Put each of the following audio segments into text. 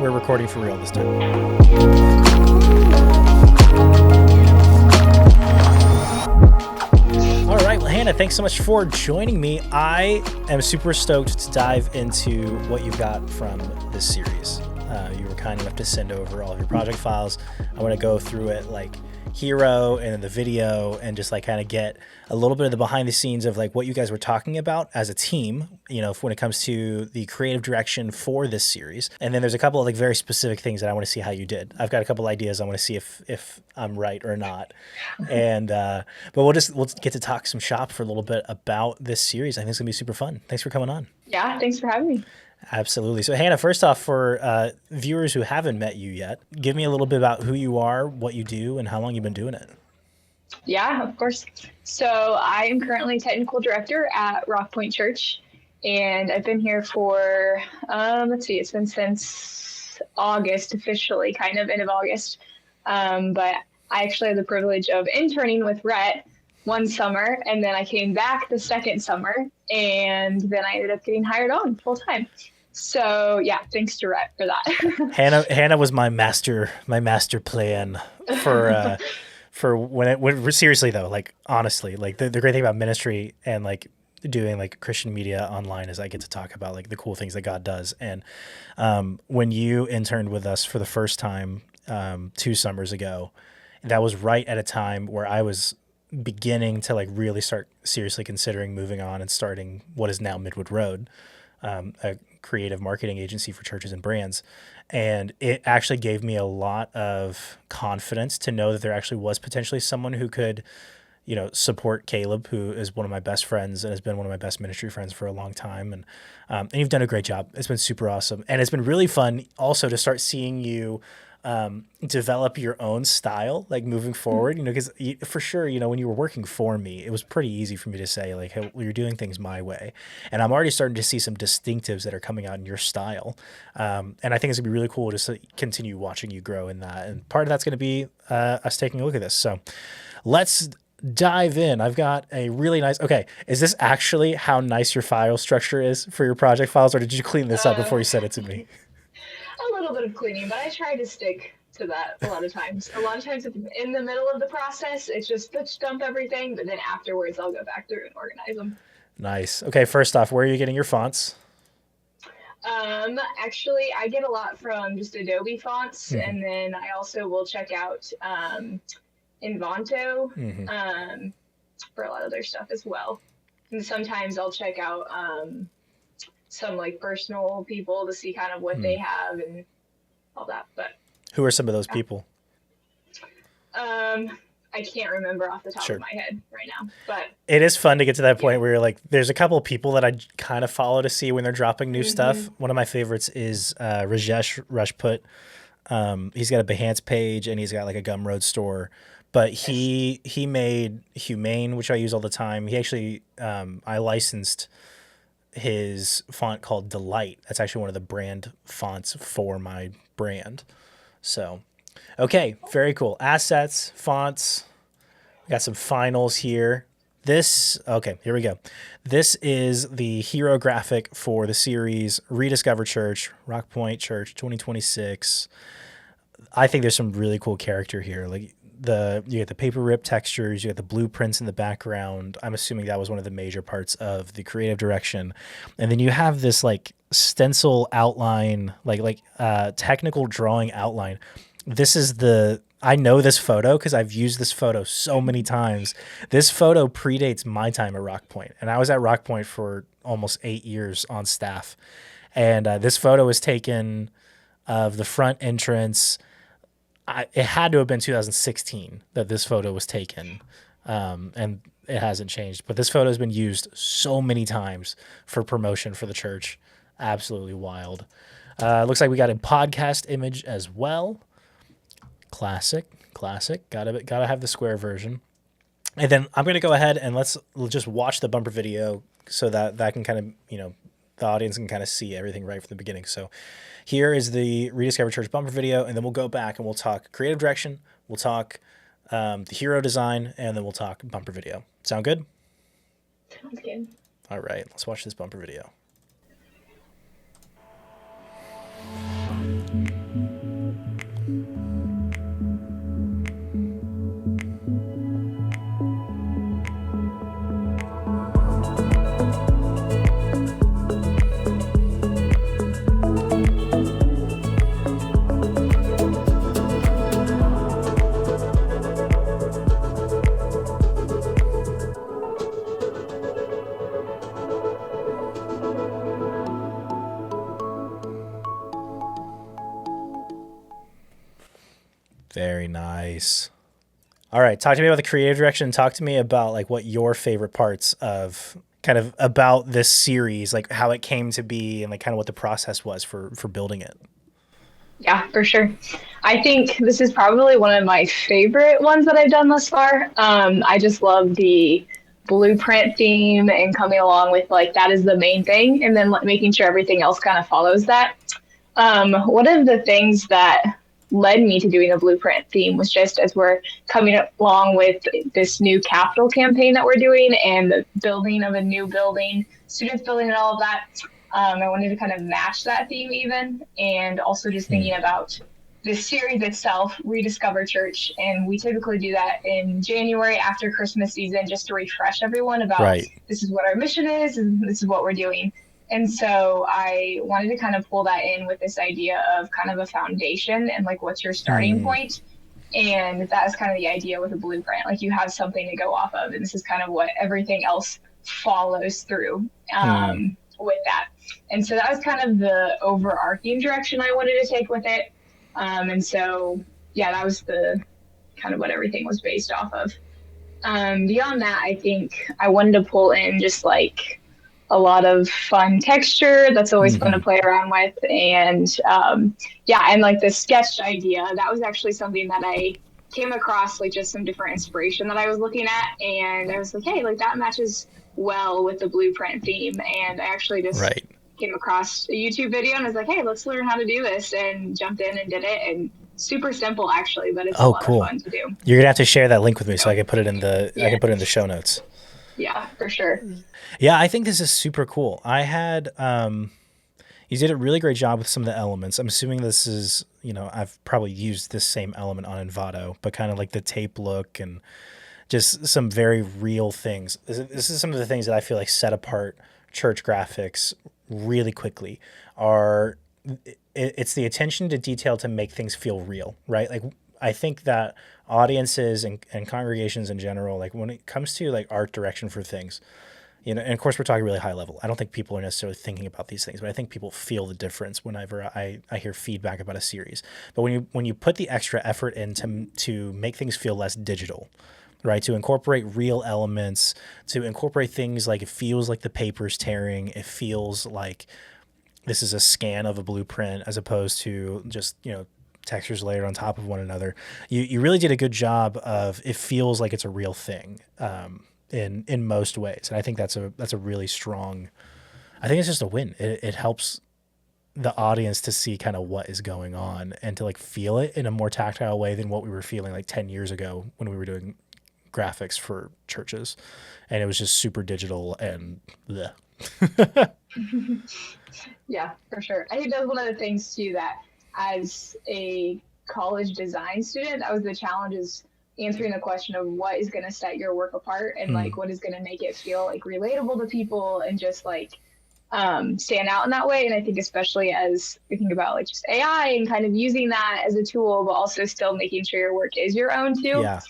we're recording for real this time. All right, well, Hannah, thanks so much for joining me. I am super stoked to dive into what you've got from this series. You were kind enough to send over all of your project files. I want to go through it like hero and then the video and just like kind of get a little bit of the behind the scenes of like what you guys were talking about as a team, you know, when it comes to the creative direction for this series. And then there's a couple of like very specific things that I want to see how you did. I've got a couple ideas. I want to see if I'm right or not. And but we'll get to talk some shop for a little bit about this series. I think it's gonna be super fun. Thanks for coming on. Yeah, thanks for having me. Absolutely. So Hannah, first off, for viewers who haven't met you yet, give me a little bit about who you are, what you do, and how long you've been doing it. Yeah, of course. So I am currently technical director at Rediscover Church, and I've been here for, it's been since August, officially, kind of end of August. But I actually had the privilege of interning with Rhett one summer, and then I came back the second summer, and then I ended up getting hired on full time. So yeah, thanks to Rhett for that. Hannah was my master plan for when seriously though, like honestly, like the great thing about ministry and like doing like Christian media online is I get to talk about like the cool things that God does. And when you interned with us for the first time 2 summers ago, that was right at a time where I was beginning to like really start seriously considering moving on and starting what is now Midwood Road, a creative marketing agency for churches and brands. And it actually gave me a lot of confidence to know that there actually was potentially someone who could, you know, support Caleb, who is one of my best friends and has been one of my best ministry friends for a long time. And you've done a great job. It's been super awesome. And it's been really fun also to start seeing you develop your own style, like moving forward, you know, because for sure, you know, when you were working for me, it was pretty easy for me to say like, hey, well, you're doing things my way. And I'm already starting to see some distinctives that are coming out in your style. And I think it's gonna be really cool just to continue watching you grow in that. And part of that's going to be us taking a look at this. So let's dive in. I've got a really nice, okay. Is this actually how nice your file structure is for your project files, or did you clean this up before you sent it to me? A little bit of cleaning, but I try to stick to that a lot of times. A lot of times in the middle of the process, it's just let's dump everything, but then afterwards I'll go back through and organize them. Nice. Okay, first off, where are you getting your fonts? Actually, I get a lot from just Adobe fonts, and then I also will check out Invanto for a lot of their stuff as well. And sometimes I'll check out some like personal people to see kind of what they have and all that. But who are some of those people? I can't remember off the top of my head right now, but it is fun to get to that point where you're like, there's a couple of people that I kind of follow to see when they're dropping new stuff. One of my favorites is Rajesh Rajput. He's got a Behance page and he's got like a Gumroad store, but he made Humane, which I use all the time. He actually, I licensed his font called Delight. That's actually one of the brand fonts for my brand. So, okay, very cool. Assets, fonts. We got some finals here. Okay, here we go. This is the hero graphic for the series Rediscover Church, Rock Point Church 2026. I think there's some really cool character here. Like you get the paper rip textures, you get the blueprints in the background. I'm assuming that was one of the major parts of the creative direction. And then you have this like stencil outline, like technical drawing outline. I know this photo because I've used this photo so many times. This photo predates my time at Rock Point, and I was at Rock Point for almost 8 years on staff. And this photo was taken of the front entrance. It had to have been 2016 that this photo was taken, and it hasn't changed. But this photo has been used so many times for promotion for the church. Absolutely wild. Looks like we got a podcast image as well. Classic. Gotta have the square version. And then I'm gonna go ahead and let's just watch the bumper video so that can kind of, you know, the audience can kind of see everything right from the beginning. So here is the Rediscover Church bumper video, and then we'll go back and we'll talk creative direction, we'll talk the hero design, and then we'll talk bumper video. Sound good? Sounds good. All right, let's watch this bumper video. Very nice. All right, talk to me about the creative direction. Talk to me about like what your favorite parts of kind of about this series, like how it came to be and like kind of what the process was for building it. Yeah, for sure. I think this is probably one of my favorite ones that I've done thus far. I just love the blueprint theme and coming along with like that is the main thing, and then making sure everything else kind of follows that. One of the things that led me to doing the blueprint theme was just as we're coming along with this new capital campaign that we're doing and the building of a new building, students building and all of that. I wanted to kind of match that theme even, and also just thinking about the series itself, Rediscover Church, and we typically do that in January after Christmas season just to refresh everyone about Right. this is what our mission is and this is what we're doing. And so I wanted to kind of pull that in with this idea of kind of a foundation and like what's your starting point. And that is kind of the idea with a blueprint. Like you have something to go off of, and this is kind of what everything else follows through with that. And so that was kind of the overarching direction I wanted to take with it. And so, yeah, that was the kind of what everything was based off of. Beyond that, I think I wanted to pull in just like a lot of fun texture that's always fun to play around with. And yeah, and like the sketch idea, that was actually something that I came across, like just some different inspiration that I was looking at. And I was like, hey, like that matches well with the blueprint theme. And I actually just came across a YouTube video and I was like, hey, let's learn how to do this, and jumped in and did it. And super simple actually, but it's a lot of fun to do. You're gonna have to share that link with me so I can put it in the I can put it in the show notes. Yeah, for sure. Yeah, I think this is super cool. I had you did a really great job with some of the elements. I'm assuming this is, you know, I've probably used this same element on Envato, but kind of like the tape look and just some very real things. This is some of the things that I feel like set apart church graphics really quickly. It's the attention to detail to make things feel real, right? Like I think that audiences and congregations in general, like when it comes to like art direction for things, you know, and of course we're talking really high level. I don't think people are necessarily thinking about these things, but I think people feel the difference whenever I hear feedback about a series. But when you put the extra effort in to make things feel less digital, right? To incorporate real elements, to incorporate things like it feels like the paper's tearing, it feels like this is a scan of a blueprint as opposed to just, you know, textures layered on top of one another. You really did a good job of it feels like it's a real thing in most ways. And I think that's a really strong, I think it's just a win. It helps the audience to see kind of what is going on and to like feel it in a more tactile way than what we were feeling like 10 years ago when we were doing graphics for churches. And it was just super digital and bleh. Yeah, for sure. I think that's one of the things too that as a college design student, that was the challenge, is answering the question of what is going to set your work apart and like what is going to make it feel like relatable to people and just like stand out in that way. And I think especially as we think about like just AI and kind of using that as a tool, but also still making sure your work is your own too. Yeah.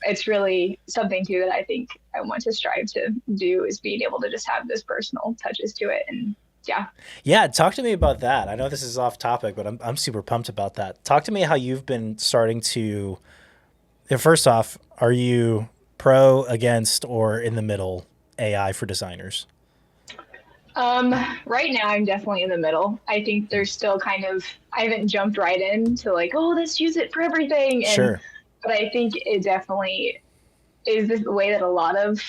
It's really something too that I think I want to strive to do, is being able to just have this personal touches to it. And yeah, talk to me about that. I know this is off topic, but I'm super pumped about that. Talk to me how you've been starting to, first off, are you pro, against, or in the middle AI for designers? Right now I'm definitely in the middle. I think there's still kind of, I haven't jumped right into like, oh, let's use it for everything. And, sure. But I think it definitely is the way that a lot of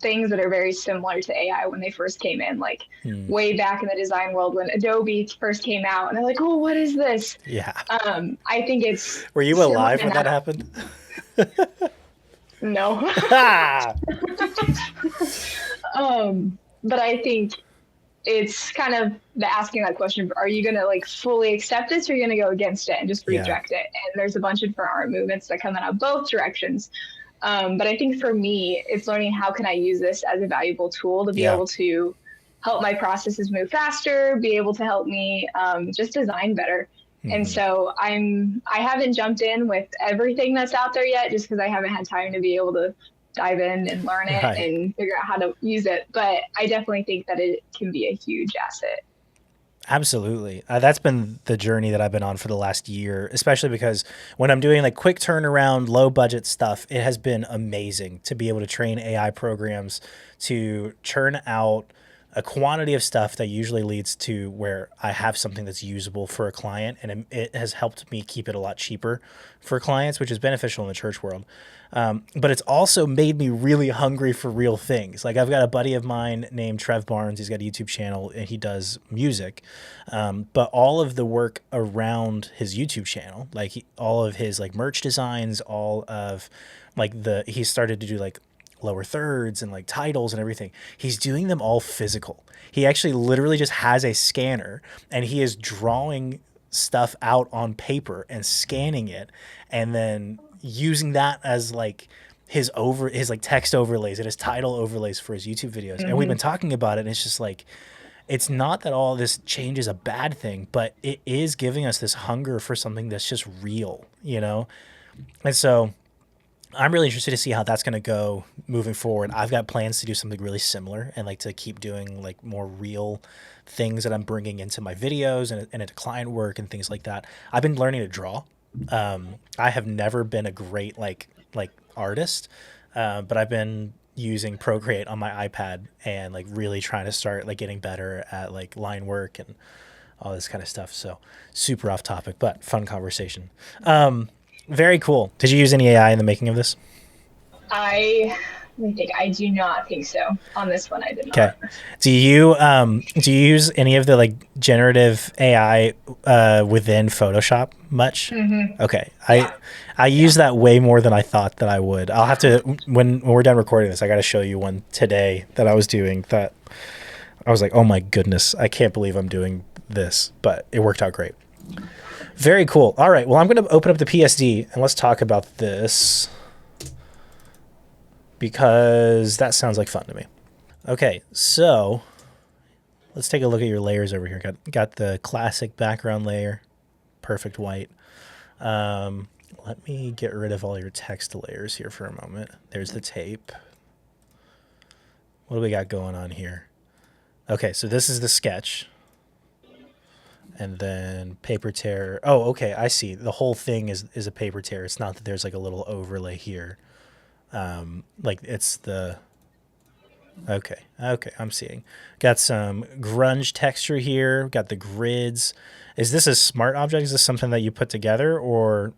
things that are very similar to AI when they first came in, like way back in the design world when Adobe first came out and they're like, oh, what is this? Yeah. I think it's... Were you alive when that happened? No. But I think it's kind of the asking that question, are you going to like fully accept this or are you going to go against it and just Yeah. reject it? And there's a bunch of different art movements that come out of both directions. But I think for me, it's learning how can I use this as a valuable tool to be Yeah. able to help my processes move faster, be able to help me just design better. And so I haven't jumped in with everything that's out there yet, just because I haven't had time to be able to dive in and learn it Right. and figure out how to use it. But I definitely think that it can be a huge asset. Absolutely. That's been the journey that I've been on for the last year, especially because when I'm doing like quick turnaround, low budget stuff, it has been amazing to be able to train AI programs to churn out a quantity of stuff that usually leads to where I have something that's usable for a client. And it has helped me keep it a lot cheaper for clients, which is beneficial in the church world. But it's also made me really hungry for real things. Like I've got a buddy of mine named Trev Barnes. He's got a YouTube channel and he does music. But all of the work around his YouTube channel, like all of his like merch designs, all of like he started to do like lower thirds and like titles and everything. He's doing them all physical. He actually literally just has a scanner and he is drawing stuff out on paper and scanning it and then using that as like his like text overlays and his title overlays for his YouTube videos. And we've been talking about it and it's just like it's not that all this change is a bad thing, but it is giving us this hunger for something that's just real, you know? And so I'm really interested to see how that's going to go moving forward. I've got plans to do something really similar and like to keep doing like more real things that I'm bringing into my videos and into client work and things like that. I've been learning to draw. I have never been a great like artist, but I've been using Procreate on my iPad and like really trying to start like getting better at like line work and all this kind of stuff. So super off topic, but fun conversation. Very cool. Did you use any AI in the making of this? Let me think. I do not think so. On this one, I did Okay. not. Do you use any of the like generative AI within Photoshop much? Okay. Yeah. I use that way more than I thought that I would. I'll have to when we're done recording this, I got to show you one today that I was doing that I was like, "Oh my goodness, I can't believe I'm doing this." But it worked out great. Very cool. All right. Well, I'm going to open up the PSD and let's talk about this because that sounds like fun to me. Okay, so let's take a look at your layers over here. Got the classic background layer, perfect white. Let me get rid of all your text layers here for a moment. There's the tape. What do we got going on here? Okay, so this is the sketch. And then paper tear. Oh, okay, I see. The whole thing is a paper tear. It's not that there's like a little overlay here. Like it's the... Okay, I'm seeing. Got some grunge texture here. Got the grids. Is this a smart object? Is this something that you put together, or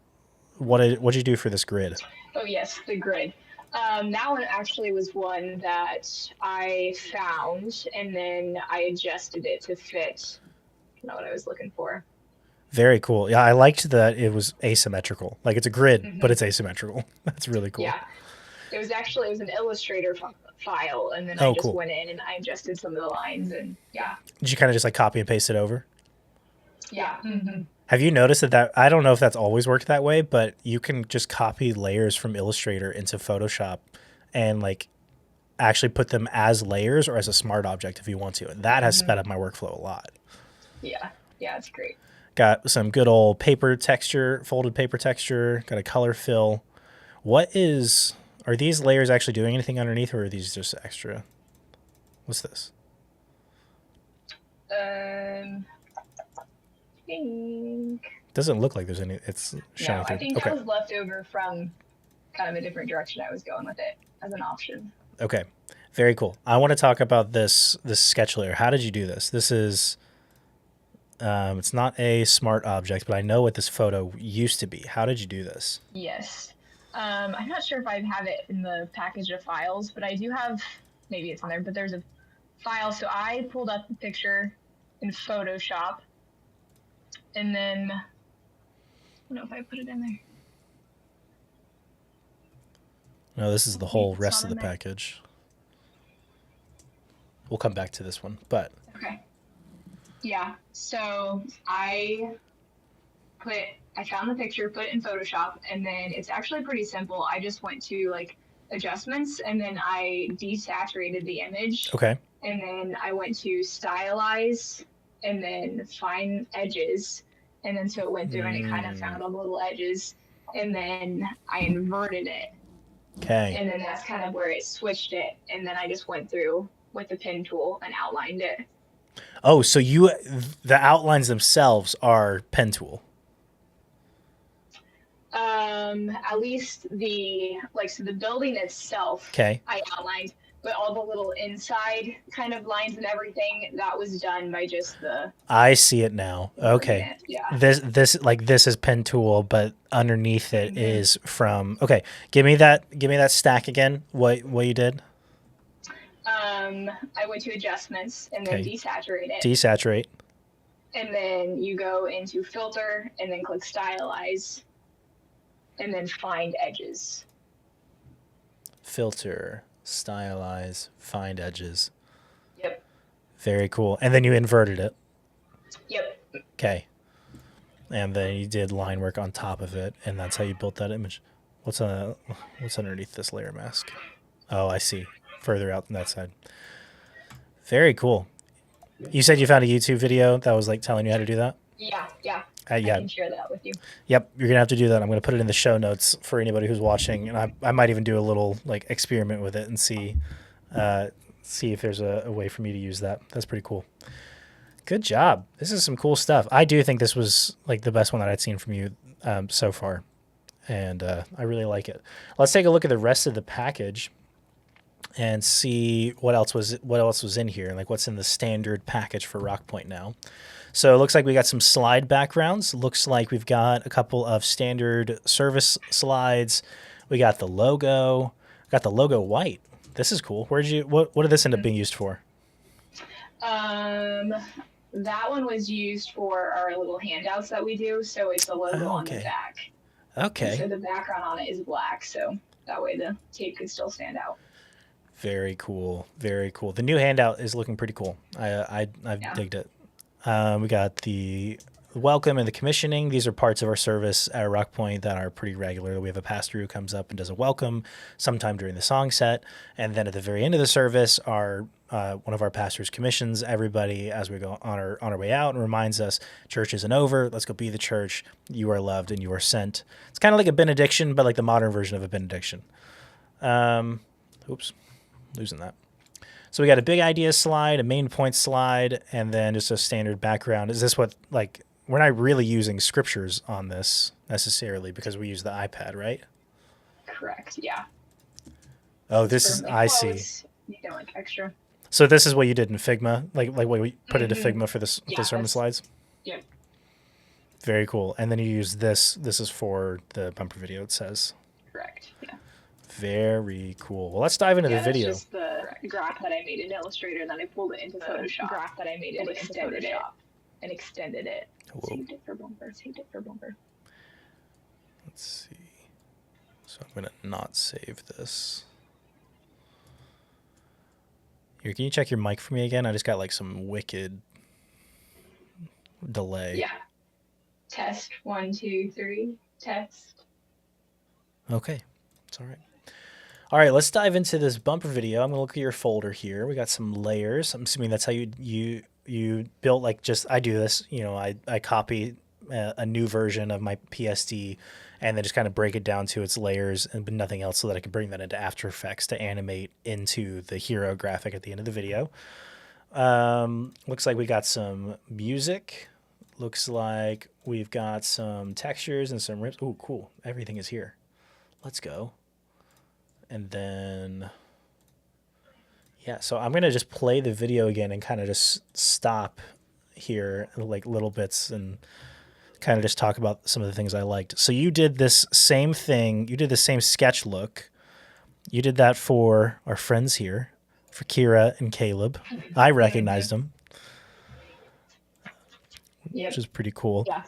what'd you do for this grid? Oh, yes, the grid. That one actually was one that I found, and then I adjusted it to fit what I was looking for. Very cool. Yeah, I liked that it was asymmetrical. Like it's a grid, but it's asymmetrical. That's really cool. Yeah, it was an Illustrator file, and then I just cool. went in and I adjusted some of the lines, and yeah. Did you kind of just like copy and paste it over? Yeah. Have you noticed that I don't know if that's always worked that way, but you can just copy layers from Illustrator into Photoshop and like actually put them as layers or as a smart object if you want to. And that has sped up my workflow a lot. Yeah, it's great. Got some good old paper texture, folded paper texture, got a color fill. Are these layers actually doing anything underneath or are these just extra? What's this? I think... Doesn't look like there's any, it's shining through. I think that was left over from kind of a different direction I was going with it as an option. Okay, very cool. I want to talk about this sketch layer. How did you do this? This is... it's not a smart object, but I know what this photo used to be. How did you do this? Yes. I'm not sure if I have it in the package of files, but I do have, maybe it's on there, but there's a file. So I pulled up the picture in Photoshop, and then, I don't know if I put it in there. No, this is the whole rest of the package. We'll come back to this one, but Okay. Yeah. So I found the picture, put it in Photoshop, and then it's actually pretty simple. I just went to like adjustments and then I desaturated the image, Okay. and then I went to stylize and then find edges. And then so it went through and it kind of found all the little edges, and then I inverted it. Okay. And then that's kind of where it switched it. And then I just went through with the pen tool and outlined it. Oh, so the outlines themselves are pen tool. At least so the building itself, Okay. I outlined, but all the little inside kind of lines and everything, that was done by just the. I see it now. Okay. Yeah. This is pen tool, but underneath it is from. Okay. Give me that stack again. What you did? I went to adjustments and then desaturate it. Desaturate. And then you go into filter and then click stylize. And then find edges. Filter, stylize, find edges. Yep. Very cool. And then you inverted it. Yep. Okay. And then you did line work on top of it, and that's how you built that image. What's underneath this layer mask? Oh, I see. Further out on that side. Very cool. You said you found a YouTube video that was like telling you how to do that? Yeah. Yeah. I can share that with you. Yep, you're gonna have to do that. I'm gonna put it in the show notes for anybody who's watching, and I might even do a little like experiment with it and see if there's a way for me to use that. That's pretty cool. Good job. This is some cool stuff. I do think this was like the best one that I'd seen from you so far, and I really like it. Let's take a look at the rest of the package and see what else was in here, like what's in the standard package for Rockpoint now. So it looks like we got some slide backgrounds. Looks like we've got a couple of standard service slides. We got the logo. Got the logo white. This is cool. What did this end up being used for? That one was used for our little handouts that we do. So it's the logo on the back. Okay. And so the background on it is black, so that way the tape can still stand out. Very cool. Very cool. The new handout is looking pretty cool. I've digged it. We got the welcome and the commissioning. These are parts of our service at Rockpoint that are pretty regular. We have a pastor who comes up and does a welcome sometime during the song set. And then at the very end of the service, one of our pastors commissions everybody as we go on our way out and reminds us, church isn't over. Let's go be the church. You are loved and you are sent. It's kind of like a benediction, but like the modern version of a benediction. Oops, losing that. So we got a big idea slide, a main point slide, and then just a standard background. Is this what, like, we're not really using scriptures on this necessarily because we use the iPad, right? Correct, yeah. Oh, I see. You know, like extra. So this is what you did in Figma, like what we put into Figma for the sermon slides? Yep. Very cool. And then you use this. This is for the bumper video, it says. Correct, yeah. Very cool. Well, let's dive into the video. That's just the graph that I made in Illustrator, and then I pulled it into Photoshop. Graph that I made and extended it. Whoa. Saved it for bumper. Let's see. So I'm going to not save this. Here, can you check your mic for me again? I just got like some wicked delay. Yeah. Test 1, 2, 3. Test. Okay. It's all right. All right, let's dive into this bumper video. I'm going to look at your folder here. We got some layers. I'm assuming that's how you built, like, just, I do this, you know, I copy a new version of my PSD and then just kind of break it down to its layers and nothing else so that I can bring that into After Effects to animate into the hero graphic at the end of the video. Looks like we got some music. Looks like we've got some textures and some rips. Oh, cool. Everything is here. Let's go. And then, yeah, so I'm going to just play the video again and kind of just stop here, like little bits, and kind of just talk about some of the things I liked. So you did this same thing. You did the same sketch look. You did that for our friends here, for Kira and Caleb. I recognized them, which is pretty cool. Yeah.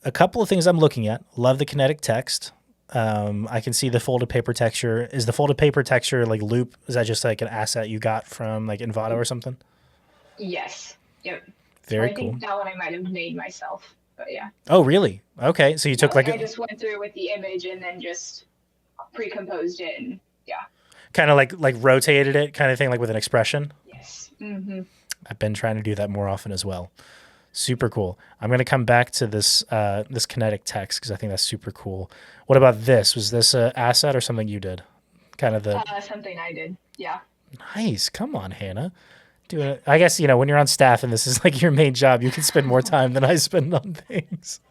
A couple of things I'm looking at. Love the kinetic text. I can see the folded paper texture. Is the folded paper texture like loop? Is that just like an asset you got from like Envato or something? Yes. Yep. Or Very I cool. think that one I might have made myself, but yeah. Oh, really? Okay. So you Yeah, took like like I just went through with the image and then just pre-composed it, and yeah. kind of like rotated it kind of thing, like with an expression. Yes. Mm-hmm. I've been trying to do that more often as well. Super cool. I'm going to come back to this kinetic text because I think that's super cool. What about this? Was this a asset or something you did? Kind of the Something I did. Yeah. nice. Come on, Hannah. Doing it. I guess when you're on staff and this is like your main job, you can spend more time than I spend on things.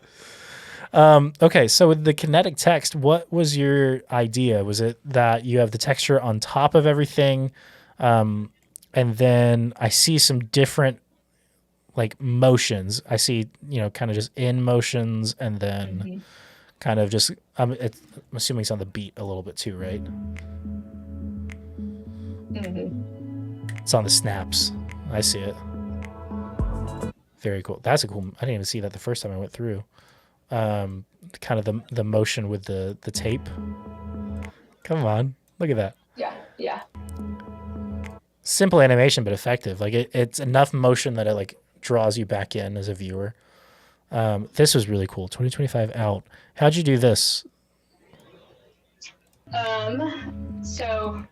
Okay, so with the kinetic text, what was your idea? Was it that you have the texture on top of everything, and then I see some different like motions. I see kind of just in motions, and then Mm-hmm. kind of just I'm assuming it's on the beat a little bit too, right? Mm-hmm. It's on the snaps. I see it. Very cool. That's a cool. I didn't even see that the first time I went through. Kind of the motion with the tape. Come on, look at that. Yeah. Yeah. Simple animation, but effective. Like it's enough motion that it like draws you back in as a viewer. This was really cool. 2025 out. How'd you do this? So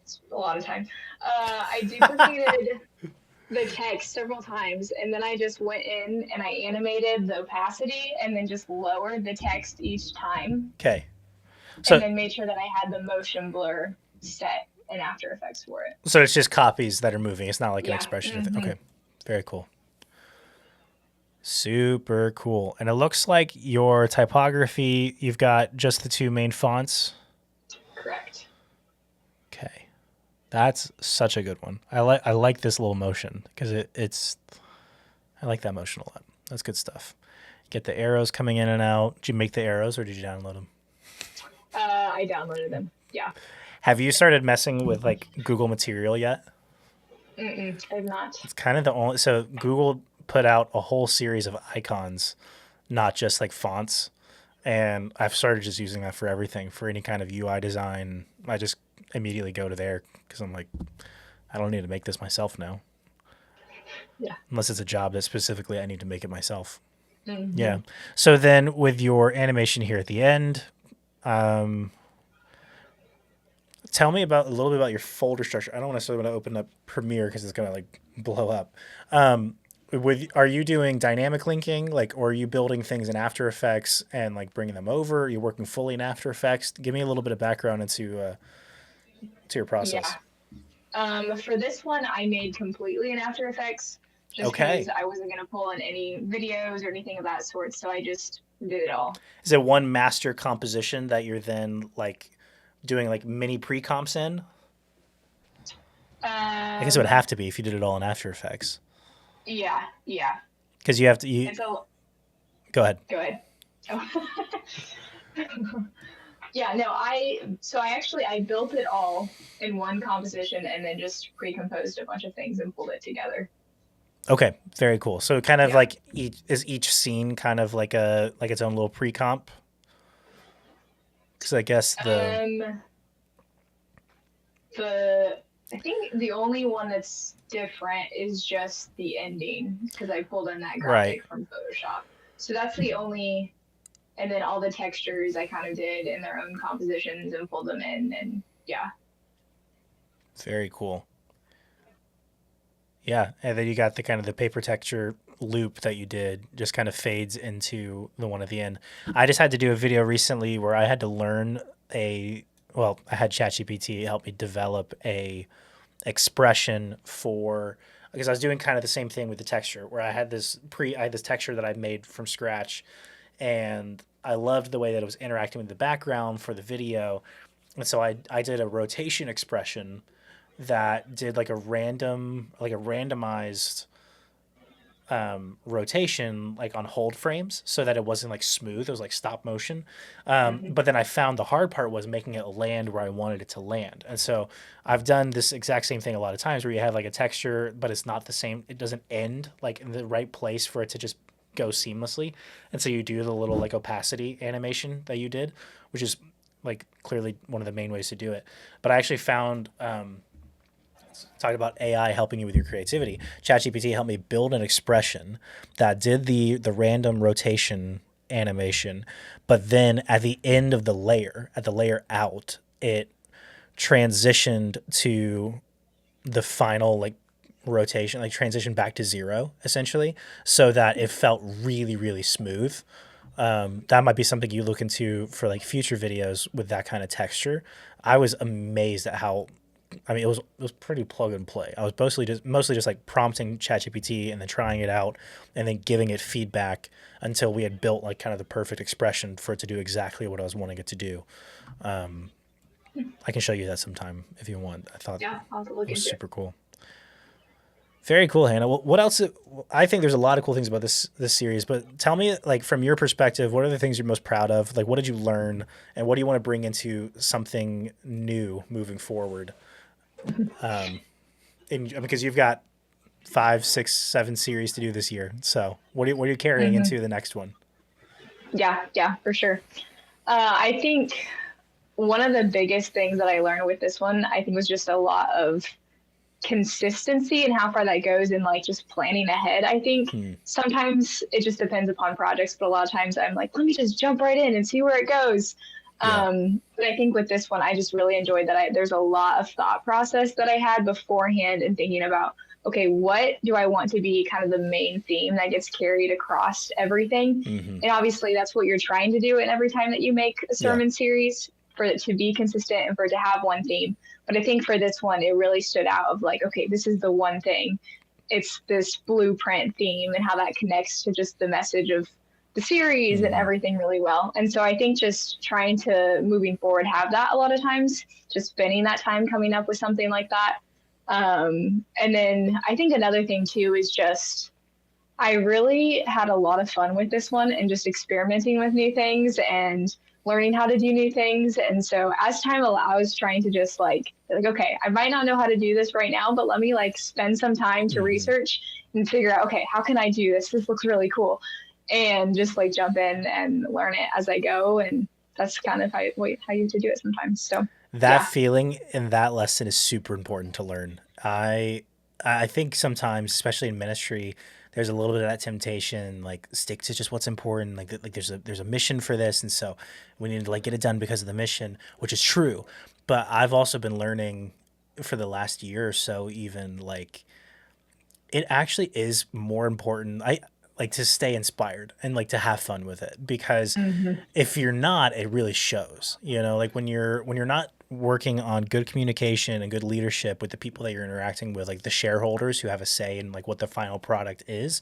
it's a lot of time. I duplicated the text several times, and then I just went in and I animated the opacity and then just lowered the text each time, Okay. and So then made sure that I had the motion blur set in After Effects for it. so it's just copies that are moving. It's not like an Yeah. expression. Mm-hmm. Okay. Very cool. Super cool. And it looks like your typography, you've got just the two main fonts. Correct. Okay. That's such a good one. I like this little motion because I like that motion a lot. That's good stuff. Get the arrows coming in and out. Did you make the arrows or did you download them? I downloaded them. Yeah. Have you started messing with like Google Material yet? I've not. It's kind of the only. So Google put out a whole series of icons, not just like fonts. And I've started just using that for everything, for any kind of UI design. I just immediately go to there because I'm like, I don't need to make this myself now. Yeah. Unless it's a job that specifically I need to make it myself. Mm-hmm. Yeah. So then with your animation here at the end, tell me about a little bit about your folder structure. I don't necessarily want to open up Premiere because it's gonna like blow up. Are you doing dynamic linking, like, or are you building things in After Effects and like bringing them over? Are you working fully in After Effects? Give me a little bit of background into to your process. Yeah. For this one, I made completely in After Effects just Okay. because I wasn't going to pull in any videos or anything of that sort. So I just did it all. Is it one master composition that you're then like doing like mini pre-comps in? I guess it would have to be if you did it all in After Effects. Yeah. Yeah. Because you have to. It's a, Go ahead. Go ahead. Oh. Yeah, no, I built it all in one composition and then just pre-composed a bunch of things and pulled it together. Okay, very cool. So kind of Yeah. like each scene kind of like its own little pre-comp? Because I guess I think the only one that's different is just the ending because I pulled in that graphic from Photoshop. So that's the only, and then all the textures I kind of did in their own compositions and pulled them in, and yeah. Very cool. Yeah, and then you got the kind of the paper texture loop that you did just kind of fades into the one at the end. I just had to do a video recently where I had to learn I had ChatGPT help me develop a expression for, because I was doing kind of the same thing with the texture where I had this texture that I made from scratch, and I loved the way that it was interacting with the background for the video. And so I did a rotation expression that did like a randomized rotation like on hold frames so that it wasn't like smooth. It was like stop motion. But then I found the hard part was making it land where I wanted it to land. And so I've done this exact same thing a lot of times where you have like a texture, but it's not the same. It doesn't end like in the right place for it to just go seamlessly. And so you do the little like opacity animation that you did, which is like clearly one of the main ways to do it. But I actually found talked about AI helping you with your creativity. ChatGPT helped me build an expression that did the random rotation animation, but then at the end of at the layer out, it transitioned to the final like rotation, like transition back to zero essentially, so that it felt really, really smooth. That might be something you look into for like future videos with that kind of texture. I was amazed at how, I mean, it was pretty plug and play. I was mostly just like prompting ChatGPT and then trying it out and then giving it feedback until we had built like kind of the perfect expression for it to do exactly what I was wanting it to do. I can show you that sometime if you want. I thought I'll have to look it was into it. super cool. Very cool, Hannah. What else? I think there's a lot of cool things about this series, but tell me, like from your perspective, what are the things you're most proud of? Like, what did you learn, and what do you want to bring into something new moving forward? Because you've got 5, 6, 7 series to do this year. So, what are you carrying into the next one? Yeah, for sure. I think one of the biggest things that I learned with this one, I think, was just a lot of consistency and how far that goes in like just planning ahead. I think sometimes it just depends upon projects, but a lot of times I'm like, let me just jump right in and see where it goes. But I think with this one, I just really enjoyed that there's a lot of thought process that I had beforehand and thinking about, okay, what do I want to be kind of the main theme that gets carried across everything? And obviously that's what you're trying to do in every time that you make a sermon series, for it to be consistent and for it to have one theme. But I think for this one, it really stood out of like, okay, this is the one thing. It's this blueprint theme and how that connects to just the message of the series and everything really well. And so I think just trying to, moving forward, have that a lot of times, just spending that time coming up with something like that. And then I think another thing too is just, I really had a lot of fun with this one and just experimenting with new things and learning how to do new things. And so as time allows, trying to just like, okay, I might not know how to do this right now, but let me like spend some time to research and figure out, okay, how can I do this? This looks really cool. And just like jump in and learn it as I go. And that's kind of how you have to do it sometimes. So that feeling and that lesson is super important to learn. I think sometimes, especially in ministry, there's a little bit of that temptation, like stick to just what's important. Like there's a mission for this, and so we need to like get it done because of the mission, which is true. But I've also been learning for the last year or so, even like it actually is more important. I like to stay inspired and like to have fun with it, because if you're not, it really shows. You know, like when you're not working on good communication and good leadership with the people that you're interacting with, like the shareholders who have a say in like what the final product is,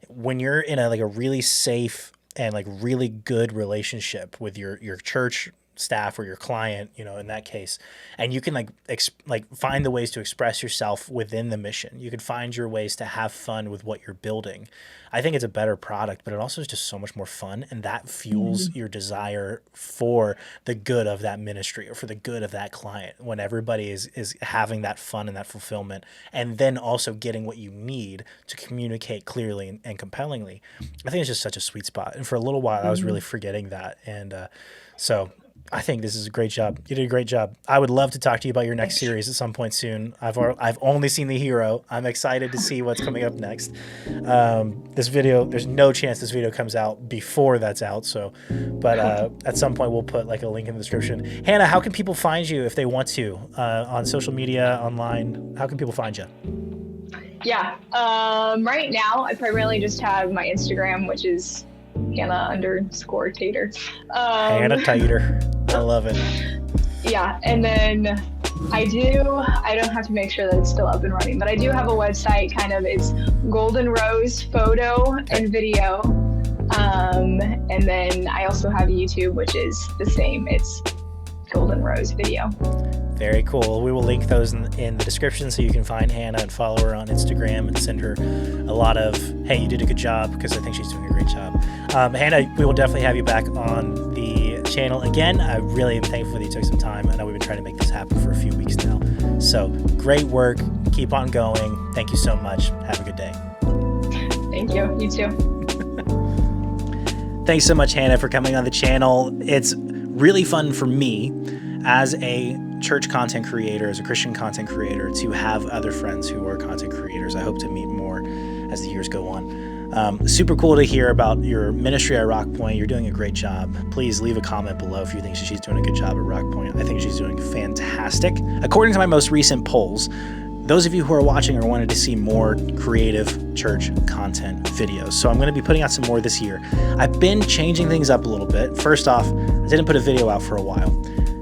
when you're in a like a really safe and like really good relationship with your church staff or your client, you know, in that case, and you can like find the ways to express yourself within the mission. You can find your ways to have fun with what you're building. I think it's a better product, but it also is just so much more fun, and that fuels your desire for the good of that ministry or for the good of that client, when everybody is having that fun and that fulfillment, and then also getting what you need to communicate clearly and compellingly. I think it's just such a sweet spot, and for a little while I was really forgetting that, and so I think this is a great job. You did a great job. I would love to talk to you about your next series at some point soon. I've only seen the hero. I'm excited to see what's coming up next. This video, there's no chance this video comes out before that's out. So, but at some point we'll put like a link in the description. Hannah, how can people find you if they want to on social media, online? How can people find you? Yeah. Right now, I primarily just have my Instagram, which is Hannah_Tater. Hannah Tater. I love it. Yeah, and then I don't have to make sure that it's still up and running, but I do have a website, kind of, it's Golden Rose Photo and Video. And then I also have YouTube, which is the same. It's Golden Rose Video. Very cool. We will link those in the description so you can find Hannah and follow her on Instagram and send her a lot of, hey, you did a good job, because I think she's doing a great job. Hannah, we will definitely have you back on the channel again. I really am thankful that you took some time. I know we've been trying to make this happen for a few weeks now. So great work. Keep on going. Thank you so much. Have a good day. Thank you. You too. Thanks so much, Hannah, for coming on the channel. It's really fun for me as a church content creator, as a Christian content creator, to have other friends who are content creators. I hope to meet more as the years go on. Super cool to hear about your ministry at Rock Point. You're doing a great job. Please leave a comment below if you think she's doing a good job at Rock Point. I think she's doing fantastic. According to my most recent polls, those of you who are watching or wanted to see more creative church content videos. So I'm going to be putting out some more this year. I've been changing things up a little bit. First off, I didn't put a video out for a while.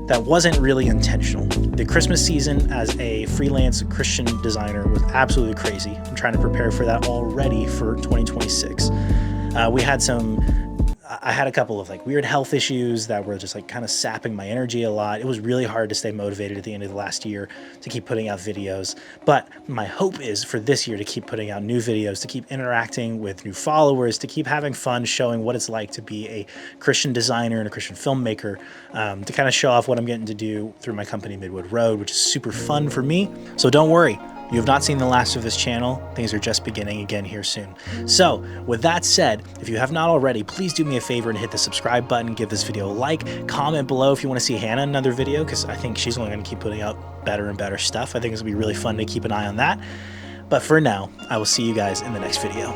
That wasn't really intentional. The Christmas season as a freelance Christian designer was absolutely crazy. I'm trying to prepare for that already for 2026. I had a couple of like weird health issues that were just like kind of sapping my energy a lot. It was really hard to stay motivated at the end of the last year to keep putting out videos. But my hope is for this year to keep putting out new videos, to keep interacting with new followers, to keep having fun showing what it's like to be a Christian designer and a Christian filmmaker, to kind of show off what I'm getting to do through my company Midwood Road, which is super fun for me. So don't worry. You have not seen the last of this channel. Things are just beginning again here soon. So with that said, if you have not already, please do me a favor and hit the subscribe button, give this video a like, comment below if you want to see Hannah in another video, because I think she's only going to keep putting out better and better stuff. I think it's going to be really fun to keep an eye on that. But for now, I will see you guys in the next video.